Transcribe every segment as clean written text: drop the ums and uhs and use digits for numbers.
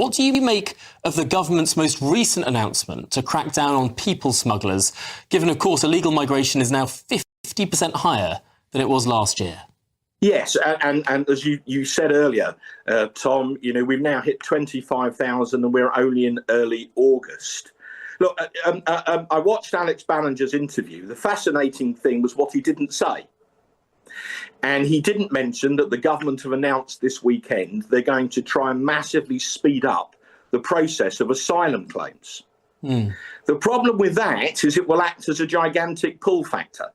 What do you make of the government's most recent announcement to crack down on people smugglers, given, of course, illegal migration is now 50% higher than it was last year? Yes, and as you said earlier, Tom, we've now hit 25,000 and we're only in early August. Look, I watched Alex Ballinger's interview. The fascinating thing was what he didn't say. And he didn't mention that the government have announced this weekend they're going to try and massively speed up the process of asylum claims. The problem with that is it will act as a gigantic pull factor.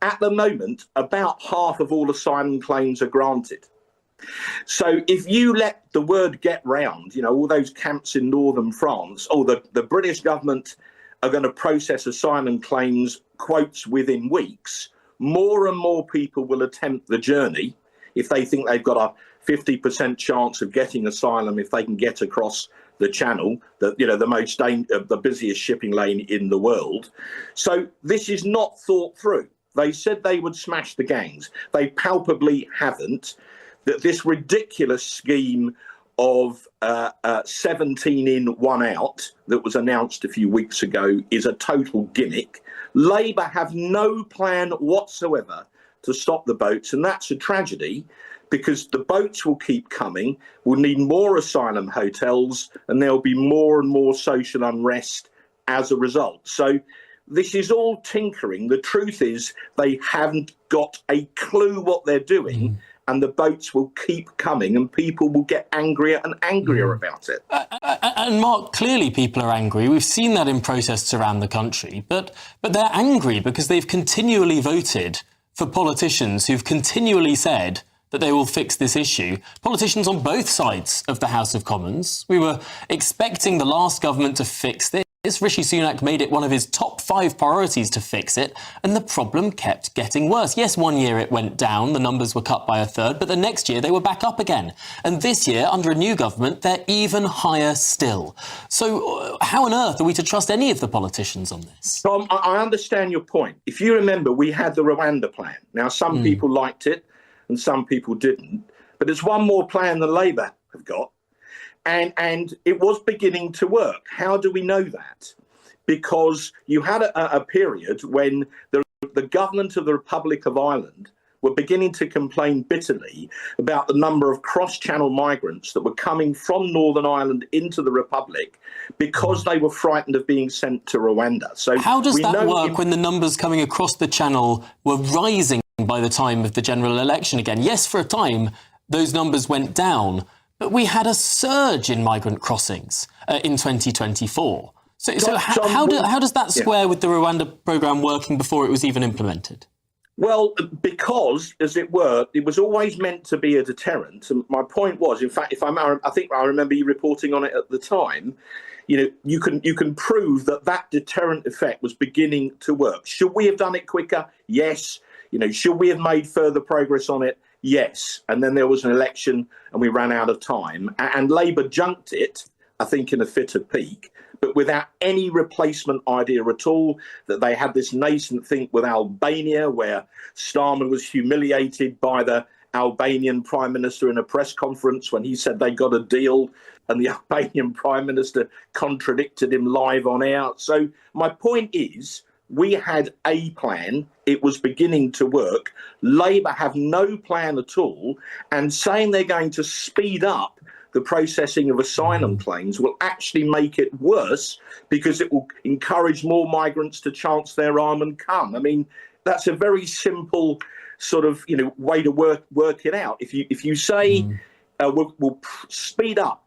At the moment, about half of all asylum claims are granted. So if you let the word get round, all those camps in northern France, the British government are going to process asylum claims, quotes, within weeks, more and more people will attempt the journey if they think they've got a 50% chance of getting asylum if they can get across the channel, the busiest shipping lane in the world. So this is not thought through. They said they would smash the gangs. They palpably haven't. That this ridiculous scheme of 17 in, 1 out that was announced a few weeks ago is a total gimmick. Labour have no plan whatsoever to stop the boats, and that's a tragedy because the boats will keep coming. We'll need more asylum hotels, and there'll be more and more social unrest as a result. So this is all tinkering. The truth is they haven't got a clue what they're doing. And the boats will keep coming and people will get angrier and angrier about it. And Mark, clearly people are angry. We've seen that in protests around the country. But they're angry because they've continually voted for politicians who've continually said that they will fix this issue. Politicians on both sides of the House of Commons. We were expecting the last government to fix this. Rishi Sunak made it one of his top 5 priorities to fix it, and the problem kept getting worse. Yes, one year it went down, the numbers were cut by a third, but the next year they were back up again. And this year, under a new government, they're even higher still. So how on earth are we to trust any of the politicians on this? Tom, I understand your point. If you remember, we had the Rwanda plan. Now, some people liked it and some people didn't, but it's one more plan than Labour have got. And it was beginning to work. How do we know that? Because you had a period when the government of the Republic of Ireland were beginning to complain bitterly about the number of cross-channel migrants that were coming from Northern Ireland into the Republic because they were frightened of being sent to Rwanda. So how does that work when the numbers coming across the channel were rising by the time of the general election again? Yes, for a time, those numbers went down. But we had a surge in migrant crossings in 2024. So how does that square with the Rwanda programme working before it was even implemented? Well, because, as it were, it was always meant to be a deterrent. And my point was, in fact, I think I remember you reporting on it at the time, you can prove that deterrent effect was beginning to work. Should we have done it quicker? Yes. Should we have made further progress on it? Yes. And then there was an election and we ran out of time. And Labour junked it, I think, in a fit of pique, but without any replacement idea at all. That they had this nascent thing with Albania, where Starmer was humiliated by the Albanian Prime Minister in a press conference when he said they got a deal, and the Albanian Prime Minister contradicted him live on air. So my point is, we had a plan. It was beginning to work. Labour have no plan at all. And saying they're going to speed up the processing of asylum claims will actually make it worse because it will encourage more migrants to chance their arm and come. I mean, that's a very simple sort of, way to work it out. If you say we'll speed up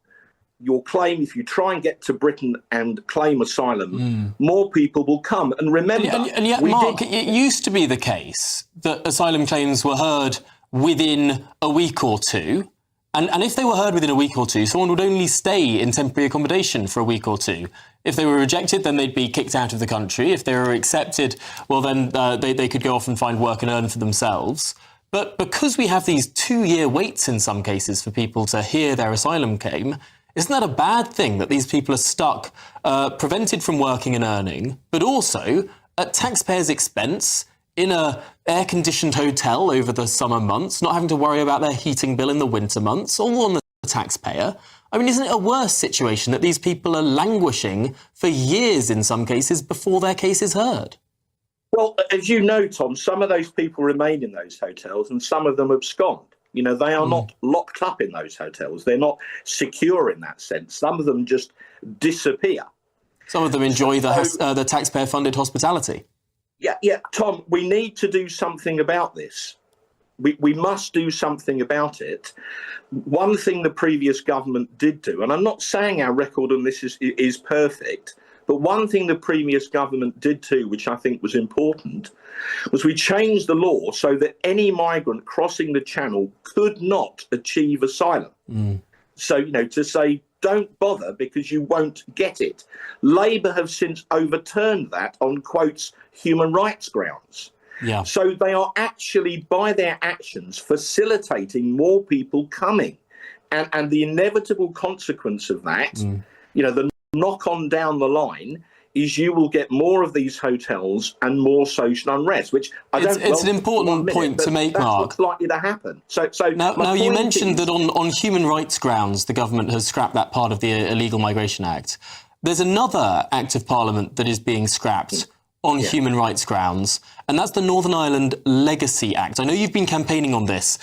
your claim, if you try and get to Britain and claim asylum, more people will come. And remember... And yet, Mark, it used to be the case that asylum claims were heard within a week or two. And if they were heard within a week or two, someone would only stay in temporary accommodation for a week or two. If they were rejected, then they'd be kicked out of the country. If they were accepted, well, then they could go off and find work and earn for themselves. But because we have these 2-year waits in some cases for people to hear their asylum claim, isn't that a bad thing that these people are stuck, prevented from working and earning, but also at taxpayers' expense in a air-conditioned hotel over the summer months, not having to worry about their heating bill in the winter months, all on the taxpayer? I mean, isn't it a worse situation that these people are languishing for years in some cases before their case is heard? Well, as you know, Tom, some of those people remain in those hotels and some of them abscond. You know, they are not locked up in those hotels. They're not secure in that sense. Some of them just disappear. Some of them enjoy the taxpayer-funded hospitality. Yeah, Tom, we need to do something about this. We must do something about it. One thing the previous government did do, and I'm not saying our record on this is perfect, but one thing the previous government did do, which I think was important, was we changed the law so that any migrant crossing the Channel could not achieve asylum. So, you know, to say, don't bother because you won't get it. Labour have since overturned that on, quotes, human rights grounds. Yeah. So they are actually, by their actions, facilitating more people coming. And the inevitable consequence of that, you know, the knock on down the line is you will get more of these hotels and more social unrest, which it's an important point to make, Mark. That's what's likely to happen. So now you mentioned that on human rights grounds, the government has scrapped that part of the Illegal Migration Act. There's another Act of Parliament that is being scrapped on human rights grounds, and that's the Northern Ireland Legacy Act. I know you've been campaigning on this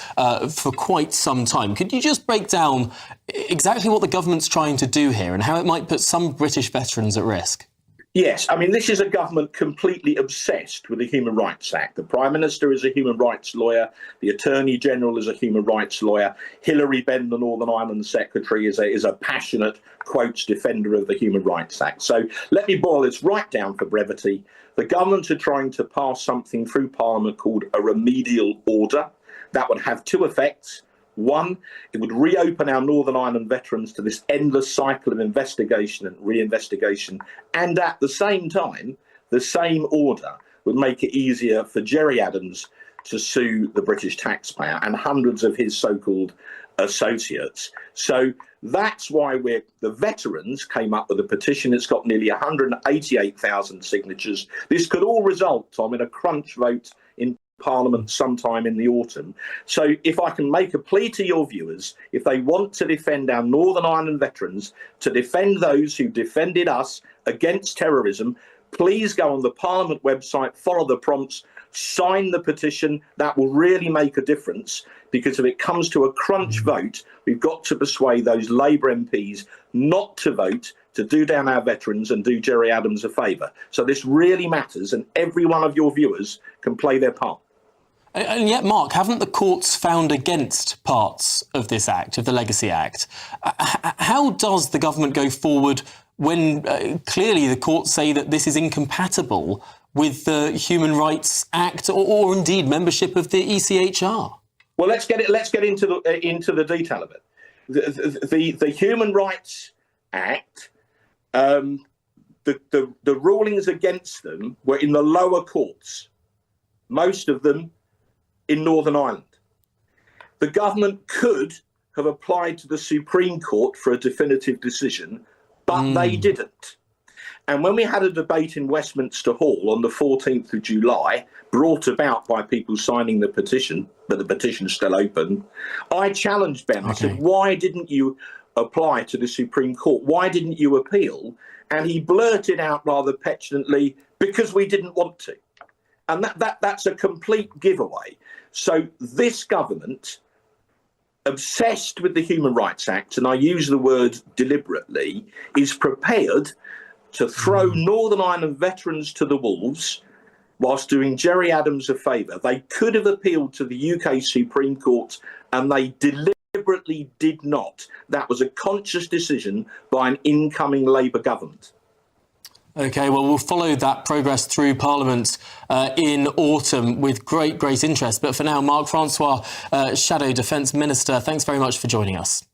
for quite some time. Could you just break down exactly what the government's trying to do here and how it might put some British veterans at risk? Yes, I mean, this is a government completely obsessed with the Human Rights Act. The Prime Minister is a human rights lawyer. The Attorney General is a human rights lawyer. Hilary Benn, the Northern Ireland Secretary, is a passionate, quotes, defender of the Human Rights Act. So let me boil this right down for brevity. The government are trying to pass something through Parliament called a remedial order. That would have two effects. One, it would reopen our Northern Ireland veterans to this endless cycle of investigation and reinvestigation. And at the same time, the same order would make it easier for Gerry Adams to sue the British taxpayer and hundreds of his so-called associates. So that's why the veterans came up with a petition. It's got nearly 188,000 signatures. This could all result, Tom, in a crunch vote in Parliament sometime in the autumn. So if I can make a plea to your viewers, if they want to defend our Northern Ireland veterans, to defend those who defended us against terrorism, please go on the Parliament website, follow the prompts, sign the petition. That will really make a difference, because if it comes to a crunch vote, we've got to persuade those Labour MPs not to vote, to do down our veterans and do Gerry Adams a favour. So this really matters, and every one of your viewers can play their part. And yet, Mark, haven't the courts found against parts of this Act, of the Legacy Act? How does the government go forward when clearly the courts say that this is incompatible with the Human Rights Act or indeed membership of the ECHR? Well, let's get into the detail of it. The Human Rights Act, the rulings against them were in the lower courts, most of them in Northern Ireland. The government could have applied to the Supreme Court for a definitive decision, but they didn't. And when we had a debate in Westminster Hall on the 14th of July, brought about by people signing the petition, but the petition's still open, I challenged Ben. I said, why didn't you apply to the Supreme Court? Why didn't you appeal? And he blurted out rather petulantly, because we didn't want to. And that's a complete giveaway. So this government, obsessed with the Human Rights Act, and I use the word deliberately, is prepared to throw Northern Ireland veterans to the wolves whilst doing Gerry Adams a favour. They could have appealed to the UK Supreme Court, and they deliberately did not. That was a conscious decision by an incoming Labour government. OK, well, we'll follow that progress through Parliament in autumn with great interest. But for now, Mark Francois, Shadow Defence Minister, thanks very much for joining us.